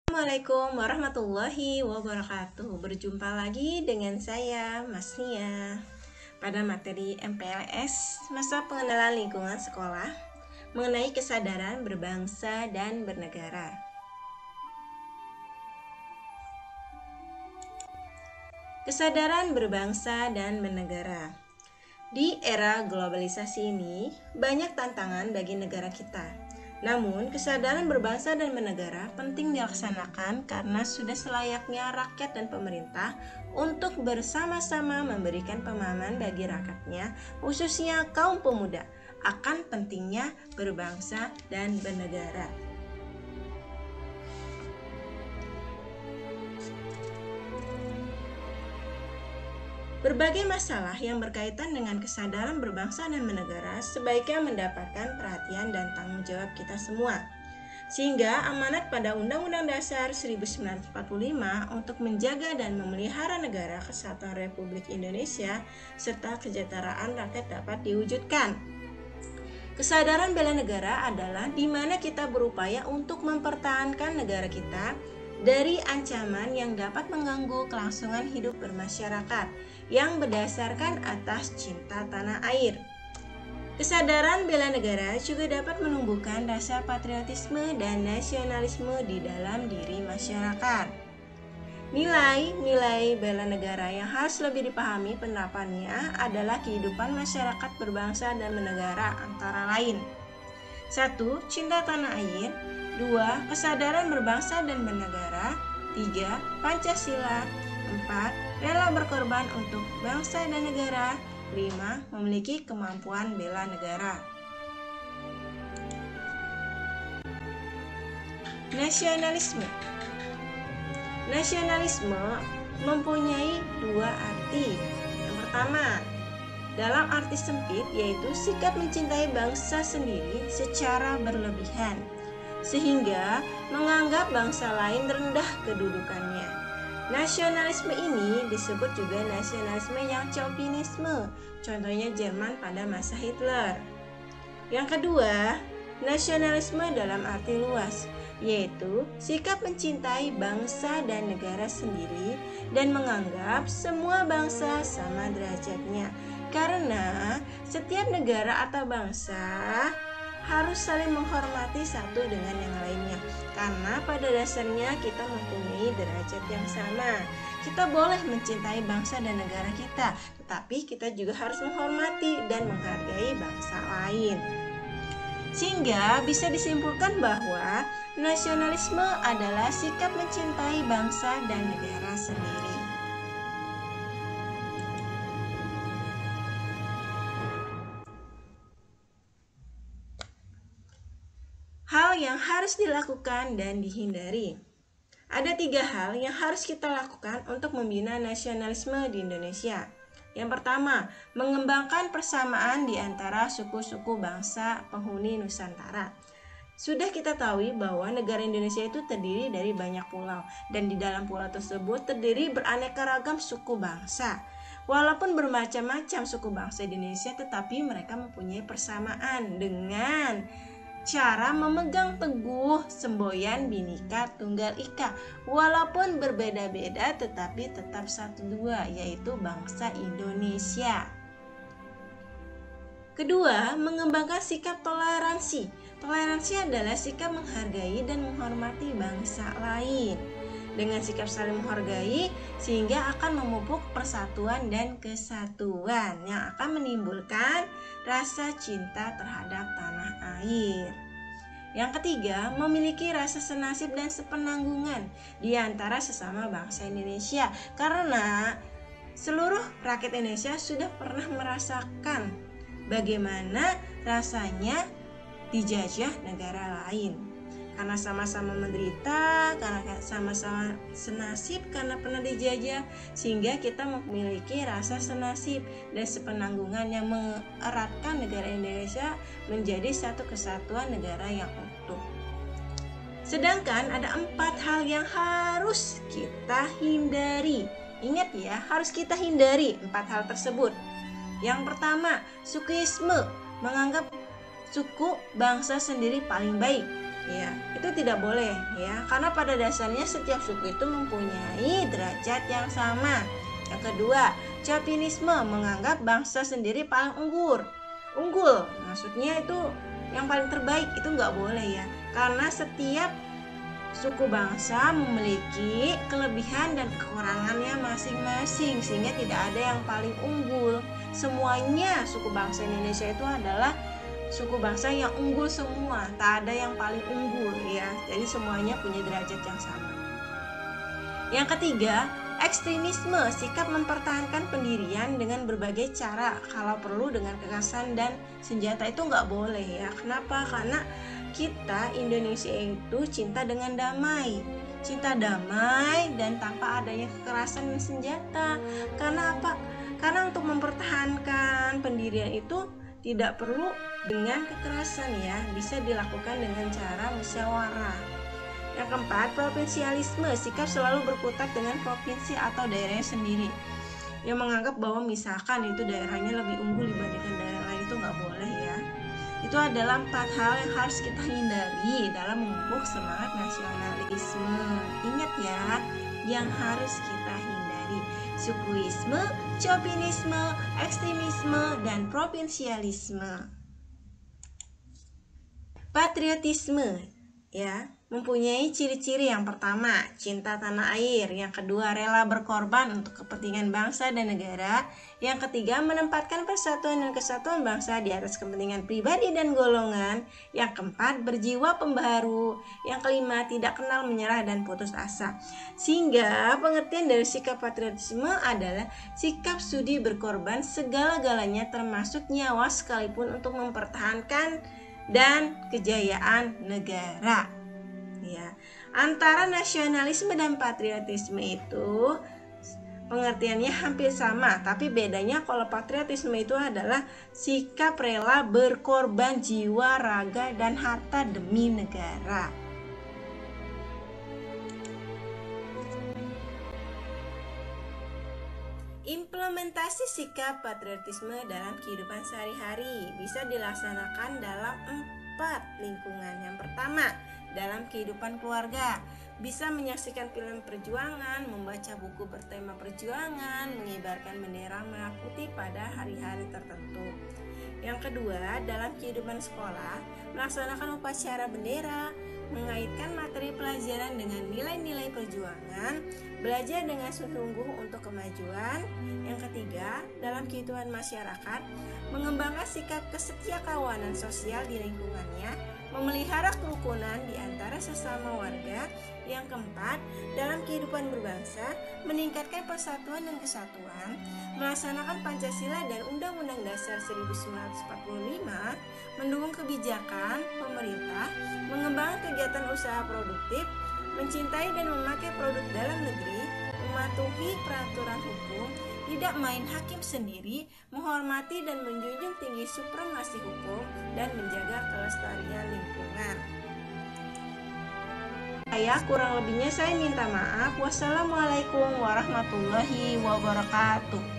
Assalamualaikum warahmatullahi wabarakatuh. Berjumpa lagi dengan saya, Mas Nia, pada materi MPLS Masa Pengenalan Lingkungan Sekolah mengenai kesadaran berbangsa dan bernegara. Kesadaran berbangsa dan bernegara. Di era globalisasi ini, banyak tantangan bagi negara kita. Namun, kesadaran berbangsa dan bernegara penting dilaksanakan karena sudah selayaknya rakyat dan pemerintah untuk bersama-sama memberikan pemahaman bagi rakyatnya, khususnya kaum pemuda, akan pentingnya berbangsa dan bernegara. Berbagai masalah yang berkaitan dengan kesadaran berbangsa dan bernegara sebaiknya mendapatkan perhatian dan tanggung jawab kita semua. Sehingga amanat pada Undang-Undang Dasar 1945 untuk menjaga dan memelihara negara kesatuan Republik Indonesia serta kesejahteraan rakyat dapat diwujudkan. Kesadaran bela negara adalah di mana kita berupaya untuk mempertahankan negara kita dari ancaman yang dapat mengganggu kelangsungan hidup bermasyarakat yang berdasarkan atas cinta tanah air. Kesadaran bela negara juga dapat menumbuhkan rasa patriotisme dan nasionalisme di dalam diri masyarakat. Nilai-nilai bela negara yang harus lebih dipahami penerapannya adalah kehidupan masyarakat berbangsa dan bernegara antara lain. 1. Cinta tanah air. 2. Kesadaran berbangsa dan bernegara. 3. Pancasila. 4. Rela berkorban untuk bangsa dan negara. 5. Memiliki kemampuan bela negara. Nasionalisme. Nasionalisme mempunyai dua arti. Yang pertama, dalam arti sempit yaitu sikap mencintai bangsa sendiri secara berlebihan, sehingga menganggap bangsa lain rendah kedudukannya. Nasionalisme ini disebut juga nasionalisme yang chauvinisme, contohnya Jerman pada masa Hitler. Yang kedua, nasionalisme dalam arti luas, yaitu sikap mencintai bangsa dan negara sendiri dan menganggap semua bangsa sama derajatnya. Karena setiap negara atau bangsa harus saling menghormati satu dengan yang lainnya. Karena pada dasarnya kita mempunyai derajat yang sama. Kita boleh mencintai bangsa dan negara kita, tetapi kita juga harus menghormati dan menghargai bangsa lain. Sehingga bisa disimpulkan bahwa nasionalisme adalah sikap mencintai bangsa dan negara sendiri. Hal yang harus dilakukan dan dihindari. Ada 3 hal yang harus kita lakukan untuk membina nasionalisme di Indonesia. Yang pertama, mengembangkan persamaan di antara suku-suku bangsa penghuni Nusantara. Sudah kita tahu bahwa negara Indonesia itu terdiri dari banyak pulau, dan di dalam pulau tersebut terdiri beraneka ragam suku bangsa. Walaupun bermacam-macam suku bangsa di Indonesia, tetapi mereka mempunyai persamaan dengan cara memegang teguh semboyan Bhinneka Tunggal Ika. Walaupun berbeda-beda tetapi tetap satu dua, yaitu bangsa Indonesia. Kedua, mengembangkan sikap toleransi. Toleransi adalah sikap menghargai dan menghormati bangsa lain. Dengan sikap saling menghargai, sehingga akan memupuk persatuan dan kesatuan yang akan menimbulkan rasa cinta terhadap tanah air. Yang ketiga, memiliki rasa senasib dan sepenanggungan di antara sesama bangsa Indonesia, karena seluruh rakyat Indonesia sudah pernah merasakan bagaimana rasanya dijajah negara lain. Karena sama-sama menderita, karena sama-sama senasib karena pernah dijajah, sehingga kita memiliki rasa senasib dan sepenanggungan yang mengeratkan negara Indonesia menjadi satu kesatuan negara yang utuh. Sedangkan ada 4 hal yang harus kita hindari. Ingat ya, harus kita hindari 4 hal tersebut. Yang pertama, sukuisme, menganggap suku bangsa sendiri paling baik. Ya, itu tidak boleh ya, karena pada dasarnya setiap suku itu mempunyai derajat yang sama. Yang kedua, chauvinisme menganggap bangsa sendiri paling unggul, maksudnya itu yang paling terbaik. Itu nggak boleh ya, karena setiap suku bangsa memiliki kelebihan dan kekurangannya masing-masing, sehingga tidak ada yang paling unggul. Semuanya suku bangsa Indonesia itu adalah suku bangsa yang unggul semua, tak ada yang paling unggul ya. Jadi semuanya punya derajat yang sama. Yang ketiga, ekstremisme, sikap mempertahankan pendirian dengan berbagai cara, kalau perlu dengan kekerasan dan senjata. Itu nggak boleh ya. Kenapa? Karena kita Indonesia itu cinta dengan damai, dan tanpa adanya kekerasan dan senjata. Karena apa? Karena untuk mempertahankan pendirian itu tidak perlu dengan kekerasan ya, bisa dilakukan dengan cara musyawarah. Yang keempat, provinsialisme, sikap selalu berkutat dengan provinsi atau daerahnya sendiri, yang menganggap bahwa misalkan itu daerahnya lebih unggul dibandingkan daerah lain. Itu nggak boleh ya. Itu adalah 4 hal yang harus kita hindari dalam memupuk semangat nasionalisme. Ingat ya, yang harus kita hindari: sukuisme, chauvinisme, ekstremisme, dan provinsialisme. Patriotisme ya mempunyai ciri-ciri. Yang pertama, cinta tanah air. Yang kedua, rela berkorban untuk kepentingan bangsa dan negara. Yang ketiga, menempatkan persatuan dan kesatuan bangsa di atas kepentingan pribadi dan golongan. Yang keempat, berjiwa pembaharu. Yang kelima, tidak kenal menyerah dan putus asa. Sehingga pengertian dari sikap patriotisme adalah sikap sudi berkorban segala-galanya, termasuk nyawa sekalipun, untuk mempertahankan dan kejayaan negara. Ya, antara nasionalisme dan patriotisme itu pengertiannya hampir sama, tapi bedanya kalau patriotisme itu adalah sikap rela berkorban jiwa, raga, dan harta demi negara. Implementasi sikap patriotisme dalam kehidupan sehari-hari bisa dilaksanakan dalam 4 lingkungan. Yang pertama, dalam kehidupan keluarga, bisa menyaksikan film perjuangan, membaca buku bertema perjuangan, mengibarkan bendera merah putih pada hari-hari tertentu. Yang kedua, dalam kehidupan sekolah, melaksanakan upacara bendera, mengaitkan materi pelajaran dengan nilai-nilai perjuangan, belajar dengan sungguh-sungguh untuk kemajuan. Yang ketiga, dalam kehidupan masyarakat, mengembangkan sikap kesetiakawanan sosial di lingkungannya, memelihara kerukunan di antara sesama warga. Yang keempat, dalam kehidupan berbangsa, meningkatkan persatuan dan kesatuan, melaksanakan Pancasila dan Undang-Undang Dasar 1945, mendukung kebijakan pemerintah, mengembangkan kegiatan usaha produktif, mencintai dan memakai produk dalam negeri, mematuhi peraturan hukum, tidak main hakim sendiri, menghormati dan menjunjung tinggi supremasi hukum, dan menjaga kelestarian lingkungan. Kurang lebihnya saya minta maaf. Wassalamualaikum warahmatullahi wabarakatuh.